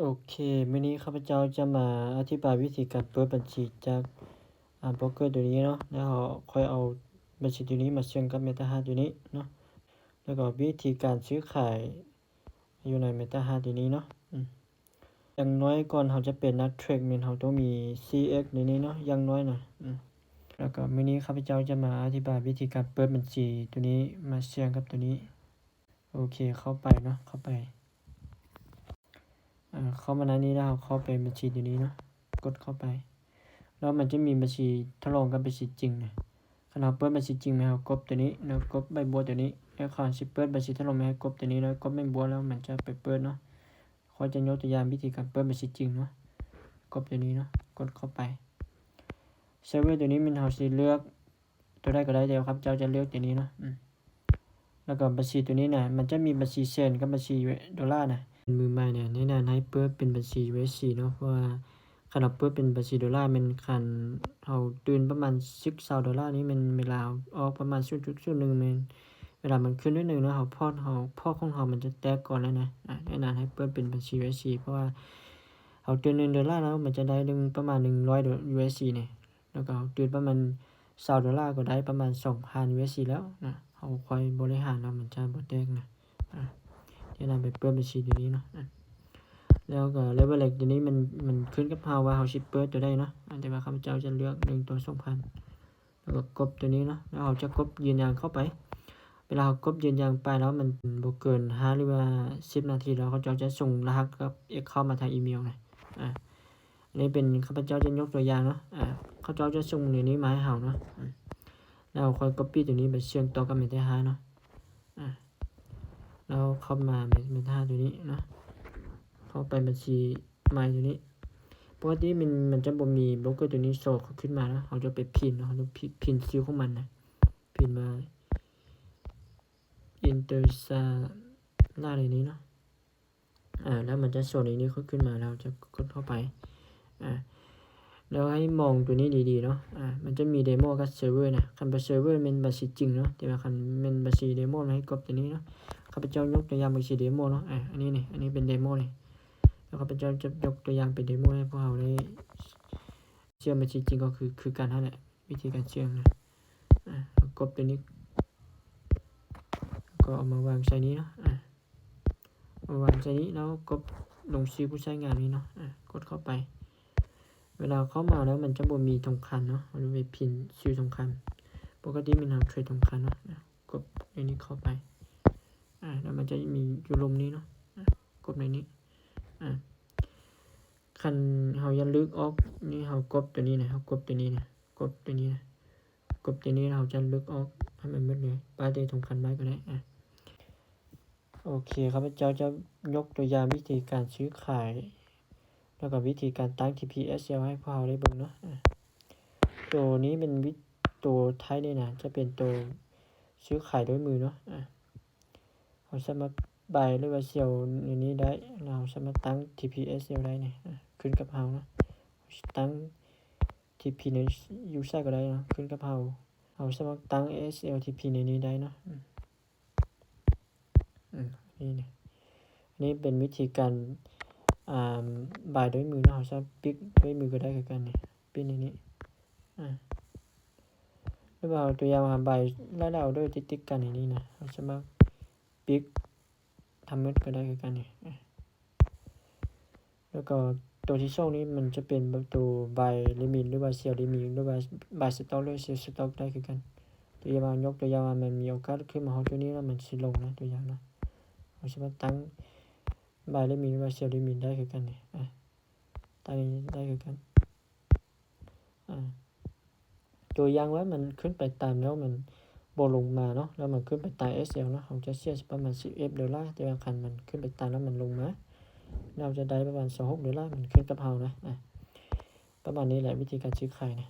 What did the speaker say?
โอเควันนี้ข้าพเจ้าจะมาอธิบายวิธีการเปิดบัญชีจากโบรกเกอร์ตัวนี้เนาะแล้วค่อยเอาบัญชีตัวนี้มาเชื่อมกับ MetaMask ตัวนี้เนาะแล้วก็วิธีการซื้อขายอยู่ใน MetaMask ตัวนี้เนาะอย่างน้อยก่อนเราจะเป็นนักเทรดเราต้องมี CX ในนี้เนาะอย่างน้อยนะแล้วก็วันนี้ข้าพเจ้าจะมาอธิบายวิธีการเปิดบัญชีตัวนี้มาเชื่อมกับตัวนี้โอเคเข้าไปเนาะเข้ามาในนี้แล้วเข้าไปบัญชีตัวนี้เนาะกดเข้าไปแล้วมันจะมีบัญชีทดลองกับบัญชีจริงนะขณะเปิดบัญชีจริงแล้วกดตัวนี้แล้วกดใบบัวตัวนี้แล้วก่อนสิเปิดบัญชีทดลองให้กดตัวนี้แล้วกดใบบัวแล้วมันจะไปเปิดเนาะขอจะยกตัวอย่างวิธีการเปิดบัญชีจริงเนาะกดตัวนี้เนาะกดเข้าไปเซิร์ฟเวอร์ตัวนี้มันเราสิเลือกตัวได้ก็ได้เดียวครับเจ้าจะเลือกตัวนี้เนาะแล้วก็บัญชีตัวนี้นะมันจะมีบัญชีเซนกับบัญชีดอลลาร์นะมือใหม่เนี่ยแนะนำให้เปิดเป็นบัญชี USD เนาะเพราะว่าขนาดเปิดเป็นบัญชีดอลลาร์มันคันเราตื่นประมาณ$10นี่มันเวลาออกประมาณ0.01มันเวลามันขึ้นนิดนึงนะพอของเรามันจะแตกก่อนแล้วนะแนะนำให้เปิดเป็นบัญชี USD เพราะว่าเราตื่น$1แล้วมันจะได้ประมาณ100 USD เนี่ยแล้วก็ตื่นประมาณ$20ก็ได้ประมาณ2,000 USD แล้วนะเราคอยบริหารแล้วมันจะบ่แตกนะที่นำไปเปิดบัญชีตัวนี้เนาะแล้วก็เลเวลเล็กตัวนี้มันขึ้นกับเราว่าเราสิเปิดตัวได้เนาะแต่ว่าข้าพเจ้าจะเลือก1ตัว 2,000แล้วก็กดตัวนี้เนาะแล้วเราจะกดยืนยันเข้าไปเวลาเรากดยืนยันไปแล้วมันบ่เกิน5หรือว่า10นาทีแล้วเขาจะส่งรหัสกับเข้ามาทางอีเมลนะอันนี้เป็นข้าพเจ้าจะยกตัวอย่างเนาะเขาจะส่งในนี้มาให้เราเนาะแล้วค่อย copy ตัวนี้ไปเชื่อมต่อกับ MetaMask เนาะแล้วเข้ามา MetaMask ตัวนี้เนาะเข้าไปบัญชีใหม่ตัวนี้ปกติมันจะบ่มีโบรกเกอร์ตัวนี้โชว์ขึ้นมาแล้วเราจะไปพิมพ์เราจะพิมพ์ซิลของมันนะพิมพ์มา Intersala ในนี้เนาะแล้วมันจะโชว์ในนี้ขึ้นมาเราจะกดเข้าไปแล้วให้มองตัวนี้ดีๆเนาะมันจะมีเดโมกับเซิร์ฟเวอร์นะคันเป็นเซิร์ฟเวอร์เป็นบัญชีจริงเนาะแต่ว่าคันเป็นบัญชีเดโมให้กดตัวนี้เนาะข้าพเจ้ายกตัวอย่างบัญชีเดโมเนาะอันนี้เป็นเดโมเลยแล้วข้าพเจ้าจะยกตัวอย่างเป็นเดโมให้พวกเราได้เชื่อมบัญชีจริงก็คือการนั่นแหละวิธีการเชื่อมนะกดตัวนี้ก็เอามาวางใส่นี้เนาะมาวางใส่นี้แล้วกดลงชื่อผู้ใช้งานนี้เนาะกดเข้าไปเวลาเข้ามาแล้วมันจะบ่มีทองคำเนาะเราไปพิมพ์ชื่อทองคำปกติมันทำเทรดทองคำเนาะกดอันนี้เข้าไปแล้วมันจะมีอยู่ลมนี้เนาะกดในนี้คันเรายันลึกออกนี่เรากดตัวนี้นะเรากดตัวนี้นะกดตัวนี้นะกดตัวนี้เราจะลึกออกให้มันหมดเลยป้าเดทองคำไว้ก็ได้โอเคครับเจ้าจะยกตัวอย่างวิธีการซื้อขายแล้วก็วิธีการตั้ง TPSL ให้พวกเราได้เบิ่งเนาะตัวนี้เป็นตัวท้ายนี่นะจะเป็นตัวซื้อขายด้วยมือเนาะเราสามารถบายหรือว่าเซลในนี้ได้เราสามารถตั้ง TPSL ได้เนี่ยขึ้นกับเราเนาะตั้ง TP ใน user ก็ได้เนาะขึ้นกับเราสามารถตั้ง SLTP ในนี้ได้เนาะนี่เป็นวิธีการบายด้วยมือเนาะเราสามารถปิกด้วยมือก็ได้คือกันนี่ปิกในนี้หรือว่าตัวอย่างบายแล้วด้วยติดกันในนี้นะเราสามารถปิกทำเม็ดก็ได้คือกันนี่แล้วก็ตัวที่2นี้มันจะเป็นตัวบายลิมิตหรือว่าเซลลิมิตหรือว่าบายสต็อกหรือเซลสต็อกได้คือกันตัวอย่างยกตัวอย่างมันมีโอกาสขึ้นมาตัวนี้แล้วมันสิลงนะตัวอย่างนะเราสามารถตั้งบายลิมิตหรือว่าเซลลิมิตได้คือกันนี่ตั้งนี้ได้คือกันตัวอย่างว่ามันขึ้นไปตามแล้วมันบ่ลงมาเนาะแล้วมันขึ้นไปตาม SL เนาะเราจะเสียประมาณ$10แต่ว่าคันมันขึ้นไปตามแล้วมันลงมาเราจะได้ประมาณ$26มันขึ้นกับเรานะประมาณนี้แหละวิธีการซื้อขายนะ